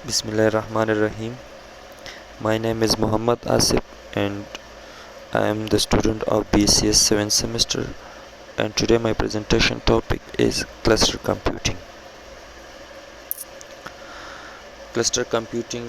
Bismillahirrahmanirrahim. My name is Muhammad Asif and I am the student of BCS 7th semester, and today my presentation topic is cluster computing. Cluster computing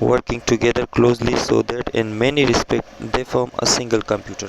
working together closely so that in many respects they form a single computer.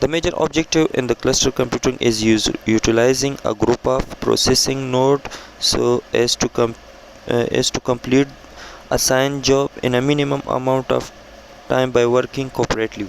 The major objective in the cluster computing is utilizing a group of processing nodes so as to complete assigned job in a minimum amount of time by working cooperatively.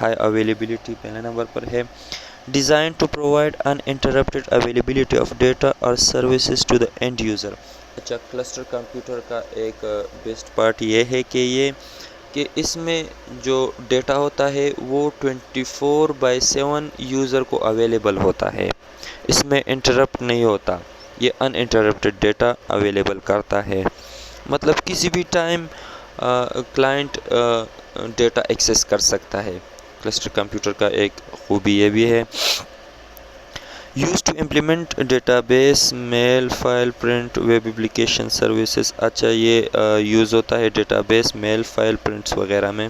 High availability پہلے number پر ہے. Design to provide uninterrupted availability of data or services to the end user. اچھا cluster computer کا ایک best part یہ ہے کہ اس میں جو ڈیٹا ہوتا ہے وہ 24/7 یوزر کو اویلیبل ہوتا ہے. اس میں انٹرپٹ نہیں ہوتا. یہ ان انٹرپٹڈ ڈیٹا اویلیبل کرتا ہے. مطلب کسی بھی ٹائم کلائنٹ ڈیٹا ایکسیس کر سکتا ہے. کلسٹر کمپیوٹر کا ایک خوبی یہ بھی ہے. Use to implement database mail file print web application services. اچھا یہ یوز ہوتا ہے database mail file prints وغیرہ میں.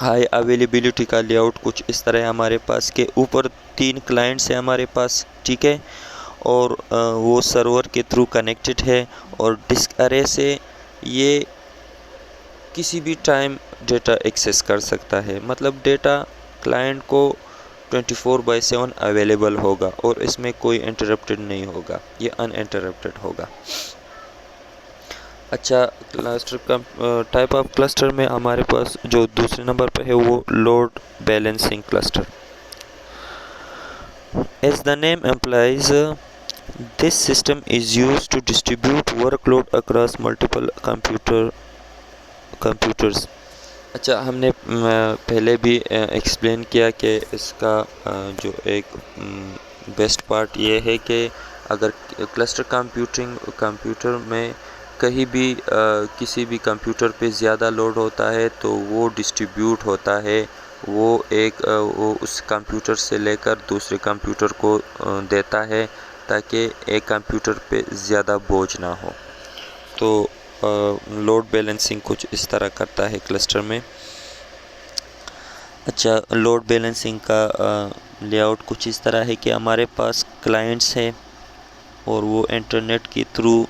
ہائی اویلیبلٹی کا لے آؤٹ کچھ اس طرح ہے ہمارے پاس کہ اوپر 3 کلائنٹس ہیں ہمارے پاس, ٹھیک ہے, اور وہ سرور کے تھرو کنیکٹڈ ہے, اور ڈسک ارے سے یہ کسی بھی ٹائم ڈیٹا ایکسیس کر سکتا ہے. مطلب ڈیٹا کلائنٹ کو 24/7 اویلیبل ہوگا اور اس میں کوئی انٹرپٹڈ نہیں ہوگا, یہ ان انٹرپٹڈ ہوگا. اچھا کلسٹر ٹائپ آف کلسٹر میں ہمارے پاس جو دوسرے نمبر پہ ہے وہ load balancing cluster. As the name implies, this system is used to distribute workload across multiple computers. اچھا ہم نے پہلے بھی ایکسپلین کیا کہ اس کا جو ایک بیسٹ پارٹ یہ ہے کہ اگر کلسٹر کمپیوٹر میں کہیں بھی کسی بھی کمپیوٹر پہ زیادہ لوڈ ہوتا ہے تو وہ ڈسٹریبیوٹ ہوتا ہے. وہ اس کمپیوٹر سے لے کر دوسرے کمپیوٹر کو دیتا ہے تاکہ ایک کمپیوٹر پہ زیادہ بوجھ نہ ہو. تو لوڈ بیلنسنگ کچھ اس طرح کرتا ہے کلسٹر میں. اچھا لوڈ بیلنسنگ کا لے آؤٹ کچھ اس طرح ہے کہ ہمارے پاس کلائنٹس ہے اور وہ انٹرنیٹ کے تھرو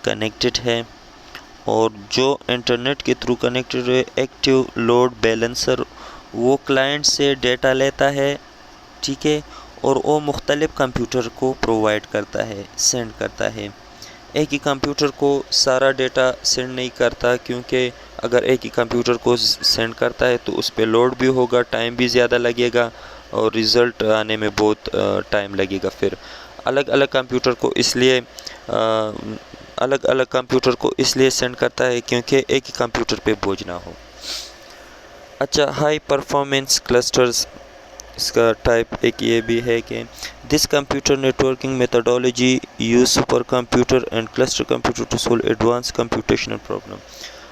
کنیکٹڈ ہے, اور جو انٹرنیٹ کے تھرو کنیکٹڈ ہے ایکٹیو لوڈ بیلنسر وہ کلائنٹ سے ڈیٹا لیتا ہے, ٹھیک ہے, اور وہ مختلف کمپیوٹر کو پرووائڈ کرتا ہے, سینڈ کرتا ہے. ایک ہی کمپیوٹر کو سارا ڈیٹا سینڈ نہیں کرتا, کیونکہ اگر ایک ہی کمپیوٹر کو سینڈ کرتا ہے تو اس پہ لوڈ بھی ہوگا, ٹائم بھی زیادہ لگے گا اور ریزلٹ آنے میں بہت ٹائم لگے گا. پھر الگ الگ کمپیوٹر کو اس لیے سینڈ کرتا ہے کیونکہ ایک ہی کمپیوٹر پہ بوجھ نہ ہو. اچھا ہائی پرفارمنس کلسٹرز, اس کا ٹائپ ایک یہ بھی ہے کہ this computer networking methodology use super computer and cluster computer to solve advance computational problem.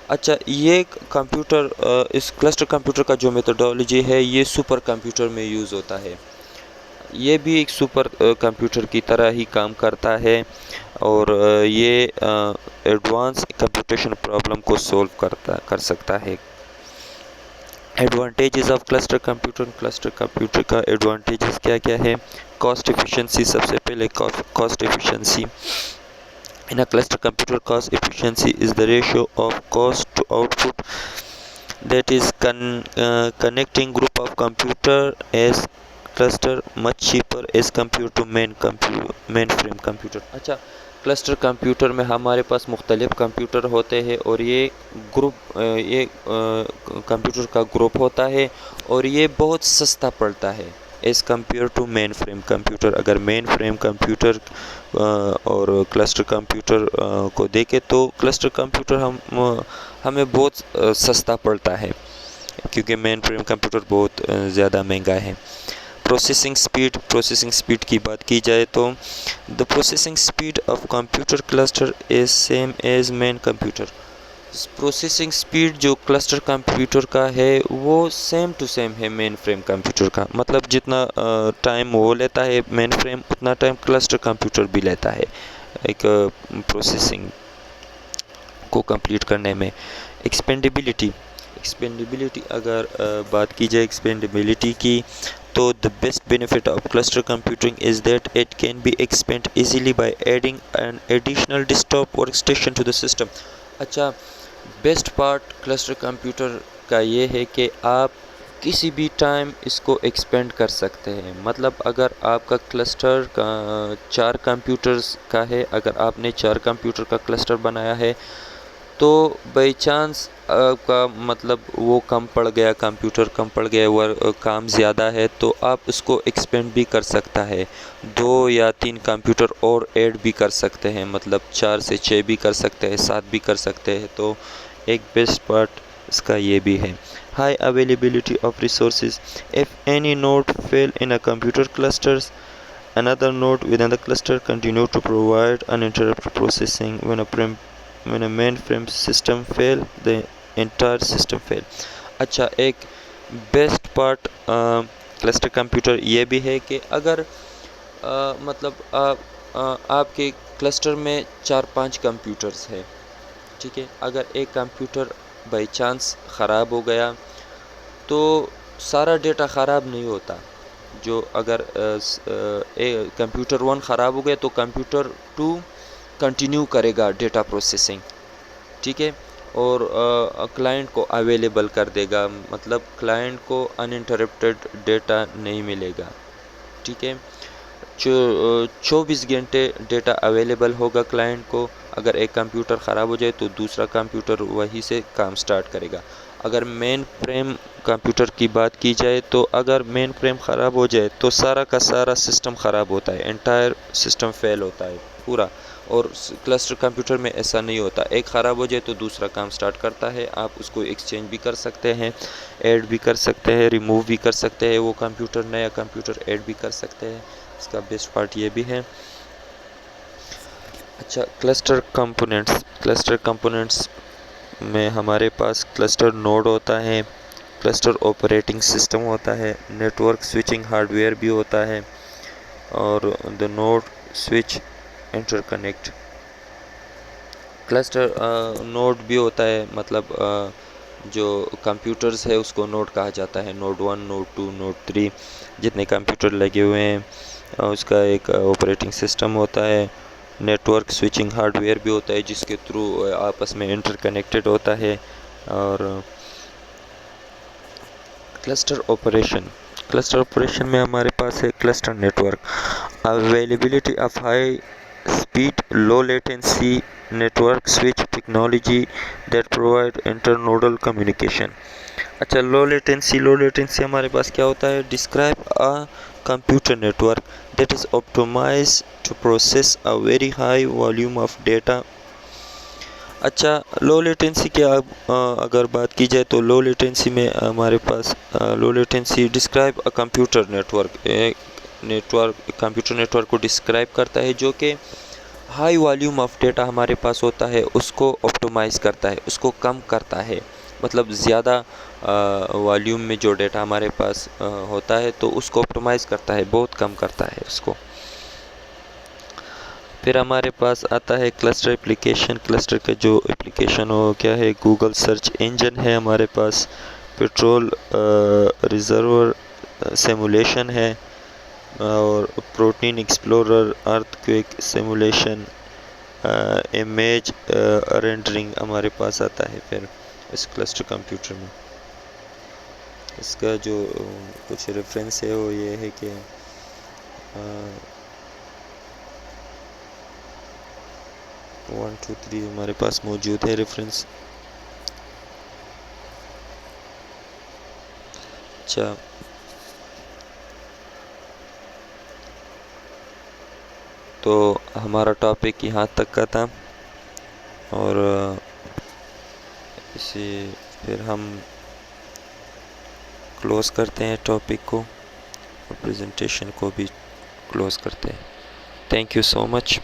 اچھا یہ کمپیوٹر اس کلسٹر کمپیوٹر کا جو میتھڈالوجی ہے یہ سپر کمپیوٹر میں یوز ہوتا ہے. یہ بھی ایک سپر کمپیوٹر کی طرح ہی کام کرتا ہے اور یہ ایڈوانس کمپیوٹیشن پرابلم کو سولو کر سکتا ہے. ایڈوانٹیجز آف کلسٹر کمپیوٹر کا ایڈوانٹیجز کیا کیا ہے؟ Cost efficiency. سب سے پہلے cost efficiency. In a cluster computer, cost efficiency is the ratio of cost to output, that is connecting group of computer as cluster much cheaper as compared to mainframe computer. اچھا cluster computer میں ہمارے پاس مختلف computer ہوتے ہیں اور یہ computer کا group ہوتا ہے اور یہ بہت سستا پڑتا ہے as compare to mainframe computer. اگر مین فریم کمپیوٹر اور کلسٹر کمپیوٹر کو دیکھیں تو کلسٹر کمپیوٹر ہمیں بہت سستا پڑتا ہے کیونکہ مین فریم کمپیوٹر بہت زیادہ مہنگا ہے. پروسیسنگ سپیڈ کی بات کی جائے تو the processing speed of computer cluster is same as main computer. Processing speed جو کلسٹر کمپیوٹر کا ہے وہ سیم ٹو سیم ہے مین فریم کمپیوٹر کا. مطلب جتنا ٹائم وہ لیتا ہے مین فریم اتنا ٹائم کلسٹر کمپیوٹر بھی لیتا ہے ایک پروسیسنگ کو کمپلیٹ کرنے میں. ایکسپینڈیبلٹی اگر بات کی جائے ایکسپینڈیبلٹی کی تو the best benefit of cluster computing is that it can be expanded easily by adding an additional desktop workstation to the system. اچھا بیسٹ پارٹ کلسٹر کمپیوٹر کا یہ ہے کہ آپ کسی بھی ٹائم اس کو ایکسپینڈ کر سکتے ہیں. مطلب اگر آپ کا کلسٹر 4 کمپیوٹرز کا ہے, اگر آپ نے 4 کمپیوٹر کا کلسٹر بنایا ہے تو بائی چانس آپ کا مطلب وہ کم پڑ گیا، کمپیوٹر کم پڑ گیا، وہ کام زیادہ ہے، تو آپ اس کو ایکسپینڈ بھی کر سکتا ہے، 2 یا 3 کمپیوٹر اور ایڈ بھی کر سکتے ہیں، مطلب 4 سے 6 بھی کر سکتے ہیں، 7 بھی کر سکتے ہیں۔ تو ایک بیسٹ پارٹ اس کا یہ بھی ہے۔ High availability of resources, if any node fail in a computer clusters, another node within the cluster continue to provide uninterrupted processing. When a mainframe system fail, the entire system fail. اچھا، ایک best part cluster computer یہ بھی ہے کہ اگر مطلب آپ کے کلسٹر میں 4-5 کمپیوٹرز ہیں، ٹھیک ہے، اگر ایک کمپیوٹر بائی چانس خراب ہو گیا تو سارا ڈیٹا خراب نہیں ہوتا۔ جو اگر کمپیوٹر 1 خراب ہو گیا تو کمپیوٹر 2 کنٹینیو کرے گا ڈیٹا پروسیسنگ، ٹھیک ہے، اور کلائنٹ کو اویلیبل کر دے گا، مطلب کلائنٹ کو انٹرپٹیڈ ڈیٹا نہیں ملے گا، ٹھیک ہے، 24 گھنٹے ڈیٹا اویلیبل ہوگا کلائنٹ کو۔ اگر ایک کمپیوٹر خراب ہو جائے تو دوسرا کمپیوٹر وہی سے کام سٹارٹ کرے گا۔ اگر مین فریم کمپیوٹر کی بات کی جائے تو اگر مین فریم خراب ہو جائے تو سارا کا سارا سسٹم خراب ہوتا ہے، انٹائر سسٹم فیل ہوتا ہے پورا۔ اور کلسٹر کمپیوٹر میں ایسا نہیں ہوتا، ایک خراب ہو جائے تو دوسرا کام سٹارٹ کرتا ہے، آپ اس کو ایکسچینج بھی کر سکتے ہیں، ایڈ بھی کر سکتے ہیں، ریموو بھی کر سکتے ہیں، وہ کمپیوٹر نیا کمپیوٹر ایڈ بھی کر سکتے ہیں۔ اس کا بیسٹ پارٹ یہ بھی ہے۔ اچھا، کلسٹر کمپوننٹس میں ہمارے پاس کلسٹر نوڈ ہوتا ہے، کلسٹر آپریٹنگ سسٹم ہوتا ہے، network switching hardware بھی ہوتا ہے، اور the node switch interconnect. Cluster node بھی ہوتا ہے، مطلب جو کمپیوٹرز ہے اس کو نوڈ کہا جاتا ہے، نوڈ 1، نوڈ 2، نوڈ 3، جتنے کمپیوٹر لگے ہوئے ہیں اس کا ایک آپریٹنگ سسٹم ہوتا ہے۔ Network switching hardware بھی ہوتا ہے جس کے تھرو آپس میں انٹر کنیکٹڈ ہوتا ہے۔ اور کلسٹر آپریشن میں ہمارے پاس ہے cluster network, availability of high speed low latency network switch technology that provide internodal communication. اچھا، لو لیٹنسی ہمارے پاس کیا ہوتا ہے؟ Describe a computer network that is optimized to process a very high volume of data. اچھا، low latency کی اگر بات کی جائے تو لو لیٹنسی میں ہمارے پاس low latency describe a computer computer network کو ڈسکرائب کرتا ہے جو کہ ہائی والیوم آف ڈیٹا ہمارے پاس ہوتا ہے، اس کو آپٹیمائز کرتا ہے، اس کو کم کرتا ہے، مطلب زیادہ والیوم میں جو ڈیٹا ہمارے پاس ہوتا ہے تو اس کو آپٹیمائز کرتا ہے، بہت کم کرتا ہے اس کو۔ پھر ہمارے پاس آتا ہے کلسٹر اپلیکیشن۔ کلسٹر کا جو اپلیکیشن ہو کیا ہے؟ گوگل سرچ انجن ہے ہمارے پاس، پیٹرول ریزرور سیمولیشن ہے، اور پروٹین ایکسپلورر، ارتھ کویک سیمولیشن، امیج رینڈرنگ ہمارے پاس آتا ہے۔ پھر اس کلسٹر کمپیوٹر میں اس کا جو کچھ ریفرنس ہے وہ یہ ہے کہ 1 2 3 ہمارے پاس موجود ہے ریفرنس۔ اچھا، تو ہمارا ٹاپک یہاں تک کا تھا، اور اسی پھر ہم کلوز کرتے ہیں ٹاپک کو، اور پریزنٹیشن کو بھی کلوز کرتے ہیں۔ Thank you so much.